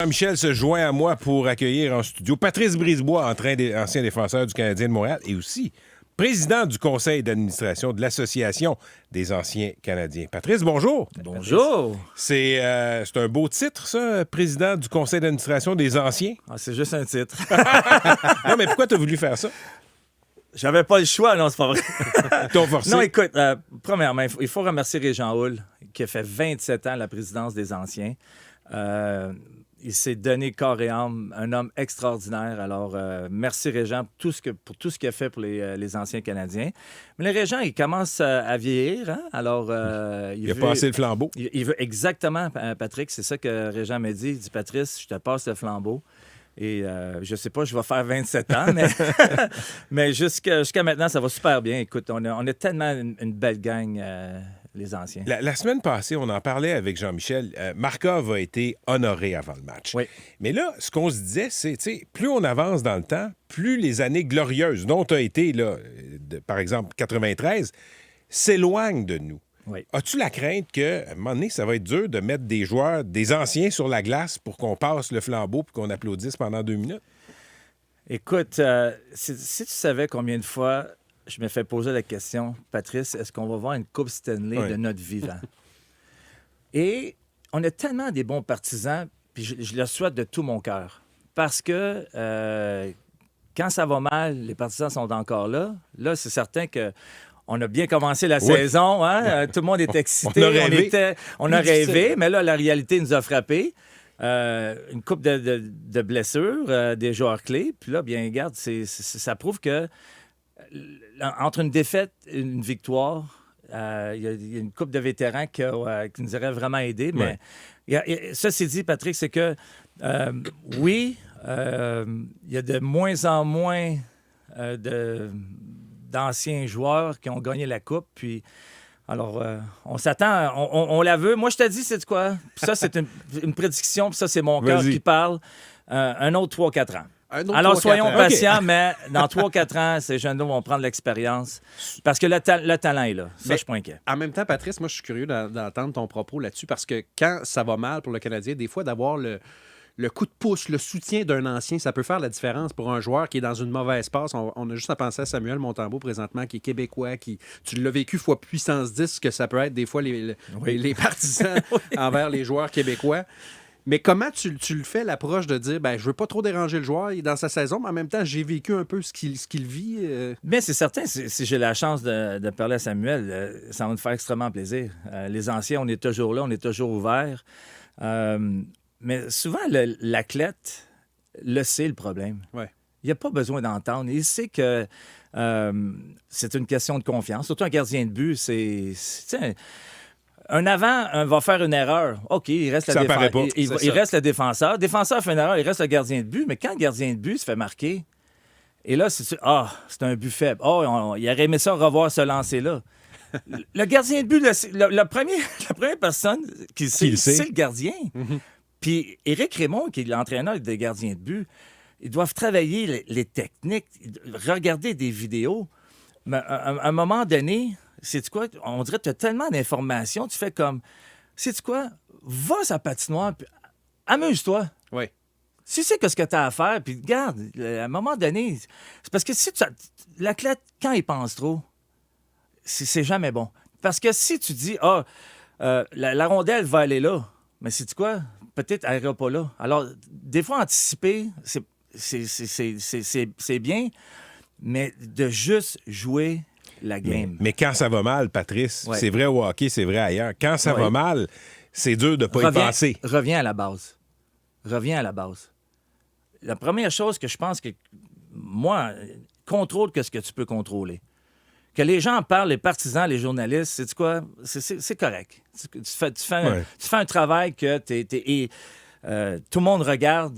Jean-Michel se joint à moi pour accueillir en studio Patrice Brisebois, ancien défenseur du Canadien de Montréal et aussi président du conseil d'administration de l'Association des anciens Canadiens. Patrice, bonjour. Bonjour. C'est un beau titre, ça, président du conseil d'administration des anciens. Ah, c'est juste un titre. Non, mais pourquoi tu as voulu faire ça? J'avais pas le choix, non, c'est pas vrai. T'ont forcé? Non, écoute, premièrement, il faut remercier Régent Houle, qui a fait 27 ans la présidence des anciens. Il s'est donné corps et âme, un homme extraordinaire. Alors, merci Régent pour tout ce qu'il a fait pour les anciens Canadiens. Mais le Régent, il commence à vieillir, hein? Alors, il a passé le flambeau. Il veut exactement, Patrick, c'est ça que Régent m'a dit. Il dit, Patrice, je te passe le flambeau. Et je sais pas, je vais faire 27 ans, mais, mais jusqu'à maintenant, ça va super bien. Écoute, on a tellement une belle gang, les anciens. La semaine passée, on en parlait avec Jean-Michel. Markov a été honoré avant le match. Oui. Mais là, ce qu'on se disait, c'est, tu sais, plus on avance dans le temps, plus les années glorieuses dont tu as été, là, par exemple, 93, s'éloignent de nous. Oui. As-tu la crainte qu'à un moment donné, ça va être dur de mettre des joueurs, des anciens sur la glace pour qu'on passe le flambeau puis qu'on applaudisse pendant 2 minutes? Écoute, si tu savais combien de fois je me fais poser la question, Patrice, est-ce qu'on va voir une Coupe Stanley de notre vivant? Et on a tellement des bons partisans, puis je le souhaite de tout mon cœur. Parce que quand ça va mal, les partisans sont encore là. Là, c'est certain que on a bien commencé la saison, hein? Tout le monde est excité. On a rêvé, mais là, la réalité nous a frappés. Une couple de blessures, des joueurs clés. Puis là, bien, regarde, ça prouve que entre une défaite et une victoire, il y a une couple de vétérans qui nous auraient vraiment aidés. Mais ça, c'est dit, Patrick, c'est que oui, il y a de moins en moins d'anciens joueurs qui ont gagné la Coupe. Puis, alors, on s'attend, on la veut. Moi, je te dis, c'est quoi? Puis ça, c'est une prédiction, puis ça, c'est mon cœur qui parle. Un autre 3-4 ans. Alors, soyons patients, mais dans 3-4 ans, ces jeunes-là vont prendre l'expérience parce que le talent est là. Ça, je suis pas inquiet. En même temps, Patrice, moi, je suis curieux d'entendre ton propos là-dessus parce que quand ça va mal pour le Canadien, des fois, d'avoir le coup de pouce, le soutien d'un ancien, ça peut faire la différence pour un joueur qui est dans une mauvaise passe. On a juste à penser à Samuel Montembeault présentement, qui est québécois, tu l'as vécu fois puissance 10, que ça peut être des fois les partisans envers les joueurs québécois. Mais comment tu le fais, l'approche de dire, je veux pas trop déranger le joueur, il est dans sa saison, mais en même temps, j'ai vécu un peu ce qu'il vit. Bien, c'est certain, si j'ai la chance de parler à Samuel, ça va me faire extrêmement plaisir. Les anciens, on est toujours là, on est toujours ouverts. Mais souvent, l'athlète le sait, le problème. Ouais. Il n'y a pas besoin d'entendre. Il sait que c'est une question de confiance. Surtout un gardien de but, un avant va faire une erreur. OK, il reste le défenseur. Il reste le défenseur. Le défenseur fait une erreur, il reste le gardien de but. Mais quand le gardien de but se fait marquer, et là, c'est un but faible. Il aurait aimé ça revoir ce lancer-là. Le gardien de but, la première personne qui sait, c'est le gardien. Mm-hmm. Puis Éric Raymond, qui est l'entraîneur des gardiens de but, ils doivent travailler les techniques, regarder des vidéos. Mais à un moment donné, sais-tu quoi? On dirait que tu as tellement d'informations, tu fais comme, sais-tu quoi? Va à sa patinoire, puis amuse-toi. Oui. Si c'est ce que tu as à faire, puis regarde, à un moment donné, c'est parce que si l'athlète, quand il pense trop, c'est jamais bon. Parce que si tu dis, la rondelle va aller là, mais sais-tu quoi? Peut-être elle n'ira pas là. Alors, des fois, anticiper, c'est bien, mais de juste jouer la game. Mais quand ça va mal, Patrice, c'est vrai au hockey, c'est vrai ailleurs. Quand ça va mal, c'est dur de ne pas y penser. Reviens à la base. La première chose que je pense que, moi, contrôle ce que tu peux contrôler. Que les gens en parlent, les partisans, les journalistes, sais-tu quoi? C'est correct. Tu fais un travail que tout le monde regarde.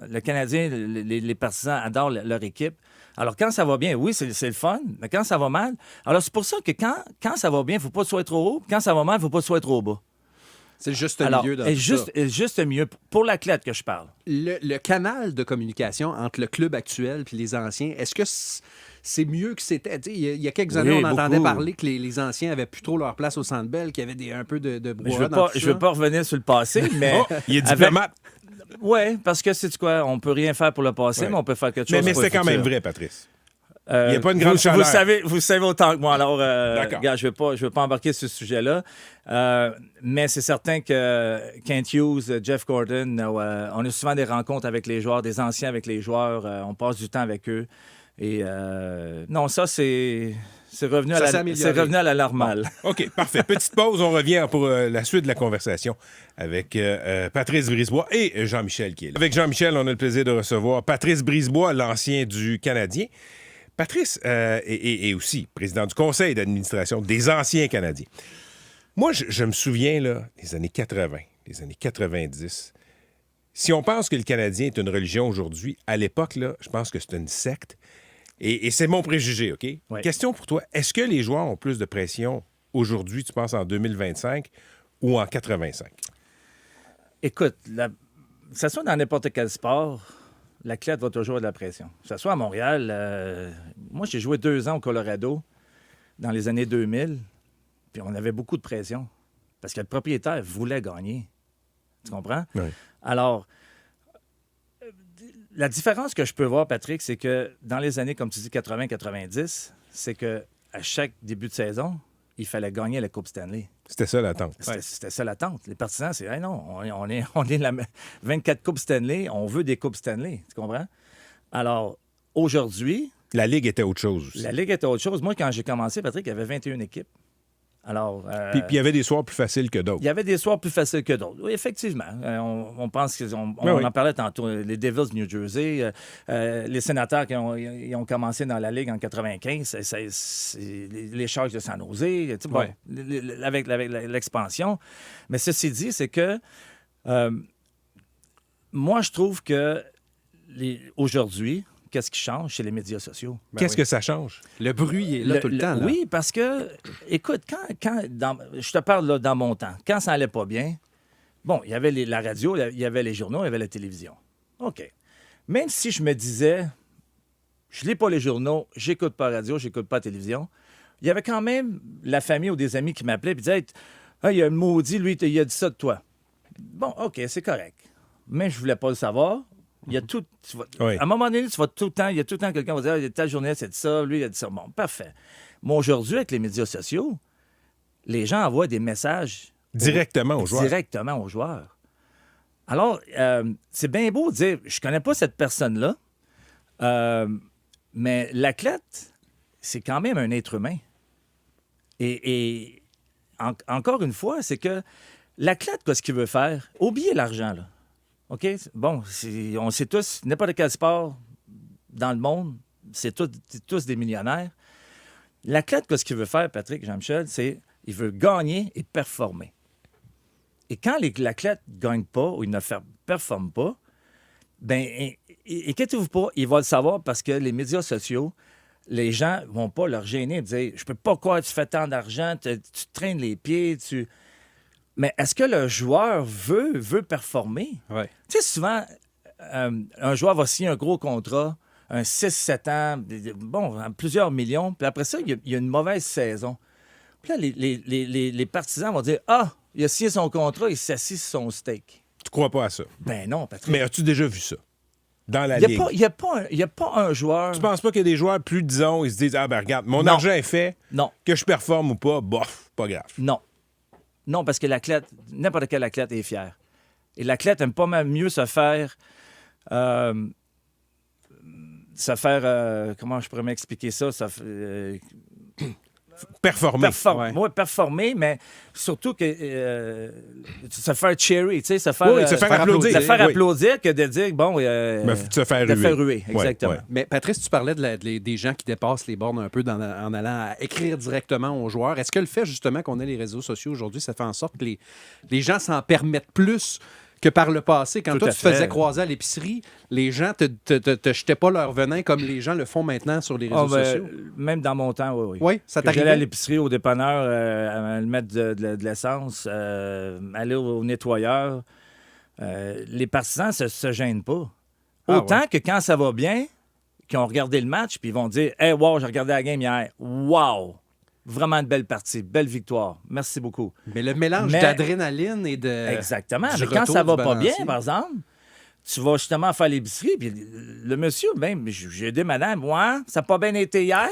Le Canadien, les partisans adorent leur équipe. Alors, quand ça va bien, oui, c'est le fun, mais quand ça va mal... Alors, c'est pour ça que quand ça va bien, il ne faut pas que tu sois trop haut, quand ça va mal, il ne faut pas que tu sois trop bas. C'est le juste milieu dans tout ça. Juste milieu, pour l'athlète que je parle. Le canal de communication entre le club actuel et les anciens, est-ce que c'est mieux que c'était. Tu sais, il y a quelques Oui, années, on entendait beaucoup. parler que les anciens avaient plus trop leur place au Centre Bell, qu'il y avait un peu de Mais je brouhaha ne veux pas revenir sur le passé, mais... Oh, il est diplomate. Oui, parce que c'est quoi, on peut rien faire pour le passé, Ouais. mais on peut faire quelque chose Mais pour le c'était quand même futur. vrai, Patrice. Il n'y a pas une grande vous chaleur. vous savez autant que moi. Alors, D'accord. regarde, je ne veux pas embarquer sur ce sujet-là. Mais c'est certain que Kent Hughes, Jeff Gordon, on a souvent des rencontres avec les joueurs, des anciens avec les joueurs. On passe du temps avec eux. Et non, ça, c'est revenu, Ça s'est amélioré. c'est revenu à la normale. OK, parfait. Petite pause, on revient pour la suite de la conversation avec Patrice Brisebois et Jean-Michel qui est là. Avec Jean-Michel, on a le plaisir de recevoir Patrice Brisebois, l'ancien du Canadien. Patrice est aussi président du conseil d'administration des anciens Canadiens. Moi, je me souviens, là, des années 80, des années 90. Si on pense que le Canadien est une religion aujourd'hui, à l'époque, là, je pense que c'est une secte. Et c'est mon préjugé, OK? Oui. Question pour toi. Est-ce que les joueurs ont plus de pression aujourd'hui, tu penses, en 2025 ou en 85? Écoute, que ce soit dans n'importe quel sport, l'athlète va toujours avoir de la pression. Que ce soit à Montréal, moi, j'ai joué 2 ans au Colorado dans les années 2000, puis on avait beaucoup de pression parce que le propriétaire voulait gagner. Tu comprends? Oui. Alors, la différence que je peux voir, Patrick, c'est que dans les années, comme tu dis, 80-90, c'est que à chaque début de saison, il fallait gagner la Coupe Stanley. C'était ça l'attente. C'était ça l'attente. Les partisans, c'est hey, non, on est la 24 Coupes Stanley, on veut des Coupes Stanley. Tu comprends? Alors, aujourd'hui, La Ligue était autre chose aussi. la Ligue était autre chose. Moi, quand j'ai commencé, Patrick, il y avait 21 équipes. Alors, Puis il y avait des soirs plus faciles que d'autres. il y avait des soirs plus faciles que d'autres. Oui, effectivement. On pense qu'on Oui, oui. en parlait tantôt. Les Devils de New Jersey, les Sénateurs qui ont commencé dans la Ligue en 95, les Sharks de San Jose, tu sais, bon, Ouais. avec l'expansion. Mais ceci dit, c'est que moi, je trouve que aujourd'hui, qu'est-ce qui change? C'est les médias sociaux. Qu'est-ce que ça change? Le bruit est là tout le temps. Là. Oui, parce que, écoute, je te parle là, dans mon temps, quand ça allait pas bien, bon, il y avait la radio, il y avait les journaux, il y avait la télévision. OK. Même si je me disais, je lis pas les journaux, j'écoute pas la radio, j'écoute pas la télévision, il y avait quand même la famille ou des amis qui m'appelaient et disaient, ah, il y a un maudit, lui, il a dit ça de toi. Bon, OK, c'est correct. Mais je voulais pas le savoir. Il y a tout. Oui. À un moment donné, il y a tout le temps quelqu'un qui va dire telle journée, c'est ça, lui, il a dit ça. Bon, parfait. Mais aujourd'hui, avec les médias sociaux, les gens envoient des messages Directement aux joueurs. directement aux joueurs. Alors, c'est bien beau de dire je connais pas cette personne-là, mais l'athlète, c'est quand même un être humain. Et encore une fois, c'est que l'athlète, qu'est-ce qu'il veut faire? Oubliez l'argent, là. OK? Bon, on sait tous, n'importe quel sport dans le monde, c'est tous des millionnaires. L'athlète, qu'est-ce qu'il veut faire, Patrick, Jean-Michel, c'est il veut gagner et performer. Et quand l'athlète ne gagne pas ou il ne performe pas, bien, inquiétez-vous pas, il va le savoir parce que les médias sociaux, les gens ne vont pas leur gêner de dire « Je peux pas croire que tu fais tant d'argent, tu te traînes les pieds, tu... » Mais est-ce que le joueur veut performer? Ouais. Tu sais, souvent, un joueur va signer un gros contrat, un 6-7 ans, bon, plusieurs millions, puis après ça, il y a une mauvaise saison. Puis là, les partisans vont dire « Ah, il a signé son contrat, il s'assit sur son steak. Tu crois pas à ça. » Ben non, Patrick. Mais as-tu déjà vu ça? Dans la Il Ligue? n'y a pas un joueur... Tu penses pas qu'il y a des joueurs plus, disons, ils se disent « Ah ben regarde, mon Non. argent est fait, Non, que je performe ou pas, bof, pas grave. » non. Non, parce que l'athlète, n'importe quel athlète est fier. Et l'athlète aime pas mal mieux se faire... comment je pourrais m'expliquer ça? Performer. Performer, mais surtout que se faire cheery, tu sais, se faire, Oui, se faire applaudir. Se faire Oui. applaudir que de dire, bon... Se faire de ruer. faire ruer, exactement. Ouais. Mais Patrice, tu parlais des gens qui dépassent les bornes un peu en allant à écrire directement aux joueurs. Est-ce que le fait justement qu'on ait les réseaux sociaux aujourd'hui, ça fait en sorte que les gens s'en permettent plus que par le passé? Quand Tout toi, à tu te faisais fait. croiser à l'épicerie, les gens te jetaient pas leur venin comme les gens le font maintenant sur les réseaux Ah, ben, sociaux. même dans mon temps, oui. Oui, ça Que J'allais à t'arrivait? l'épicerie, au dépanneur, à mettre de l'essence, aller au nettoyeur. Les partisans ne se gênent pas. Ah, Autant que quand ça va bien, qui ont regardé le match, puis ils vont dire « Hey, wow, j'ai regardé la game hier. Wow! Vraiment une belle partie, belle victoire. Merci beaucoup. » Mais le mélange d'adrénaline et de... Exactement. du Mais quand retour ça va du pas bien, balancier. par exemple, tu vas justement faire l'épicerie, puis le monsieur, même, j'ai aidé madame, moi, ça n'a pas bien été hier.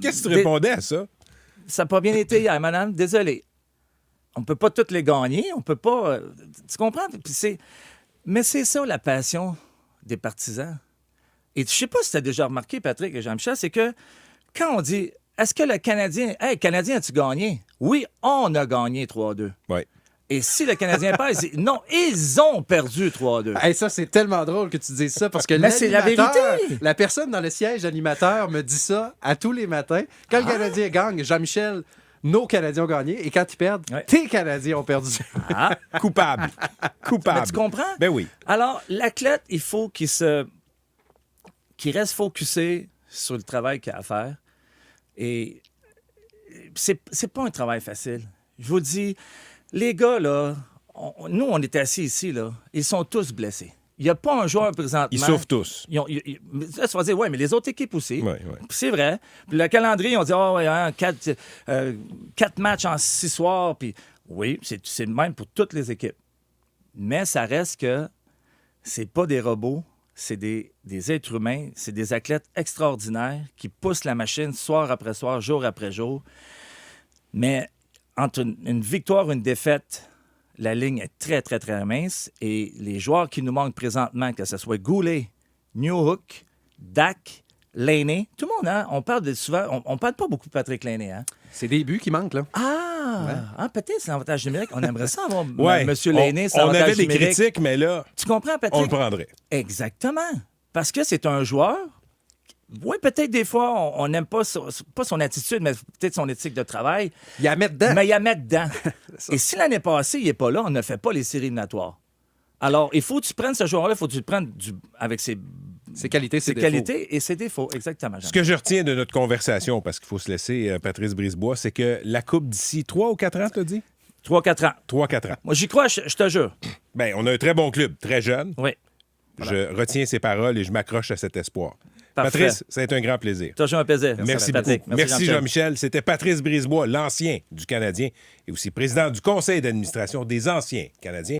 Qu'est-ce que tu répondais à ça? Ça n'a pas bien été hier, madame, désolé. On ne peut pas toutes les gagner, on peut pas... tu comprends? Puis mais c'est ça, la passion des partisans. Et je sais pas si tu as déjà remarqué, Patrick et Jean-Michel, c'est que quand on dit « Est-ce que le Canadien... Hey, Canadien, as-tu gagné? » Oui, on a gagné 3-2. Oui. Et si le Canadien perd, il dit « Non, ils ont perdu 3-2. » Hey, ça, c'est tellement drôle que tu dises ça parce que Mais c'est la l'animateur, vérité. la personne dans le siège animateur me dit ça à tous les matins. Quand le Canadien gagne, Jean-Michel, nos Canadiens ont gagné. Et quand ils perdent, Ouais. tes Canadiens ont perdu. Ah, Coupable. Coupable. mais tu comprends? Ben oui. Alors, l'athlète, il faut qu'il reste focusé sur le travail qu'il a à faire. Et c'est pas un travail facile. Je vous dis, les gars, là, nous, on est assis ici, là, ils sont tous blessés. Il n'y a pas un joueur présentement. Ils souffrent tous. Là, tu vas dire, oui, mais les autres équipes aussi. Oui, oui. Puis c'est vrai. Puis le calendrier, on dit, oh, ouais, hein, 4 matchs en 6 soirs. Puis oui, c'est le même pour toutes les équipes. Mais ça reste que c'est pas des robots, c'est des êtres humains, c'est des athlètes extraordinaires qui poussent la machine soir après soir, jour après jour. Mais entre une victoire et une défaite, la ligne est très, très, très mince. Et les joueurs qui nous manquent présentement, que ce soit Goulet, Newhook, Dak, Laney, tout le monde, hein? On parle souvent, on parle pas beaucoup de Patrick Laney, hein? C'est des buts qui manquent, là. Peut-être c'est l'avantage numérique. On aimerait ça avoir Ouais. M. Laney, c'est on avait l'avantage des numérique. critiques, mais là, Tu comprends, Patrick? on le prendrait. Exactement. Parce que c'est un joueur. Oui, peut-être des fois, on n'aime pas son attitude, mais peut-être son éthique de travail. Il y a à mettre dedans. Mais il y a à mettre dedans. Et si l'année passée, il n'est pas là, on ne fait pas les séries éliminatoires. Alors, il faut que tu prennes ce joueur-là, il faut que tu le prennes avec ses qualités, ses défauts. qualités et ses défauts. Exactement. Jean. Ce que je retiens de notre conversation, parce qu'il faut se laisser, Patrice Brisebois, c'est que la Coupe d'ici 3 ou 4 ans, tu as dit? 3-4 ans. 3-4 ans. Moi, j'y crois, je te jure. Bien, on a un très bon club, très jeune. Oui. Je retiens ses paroles et je m'accroche à cet espoir. Parfait. Patrice, ça a été un grand plaisir. Toujours un plaisir. Merci Patrick. beaucoup. Merci Jean-Michel. C'était Patrice Brisebois, l'ancien du Canadien et aussi président du conseil d'administration des anciens Canadiens.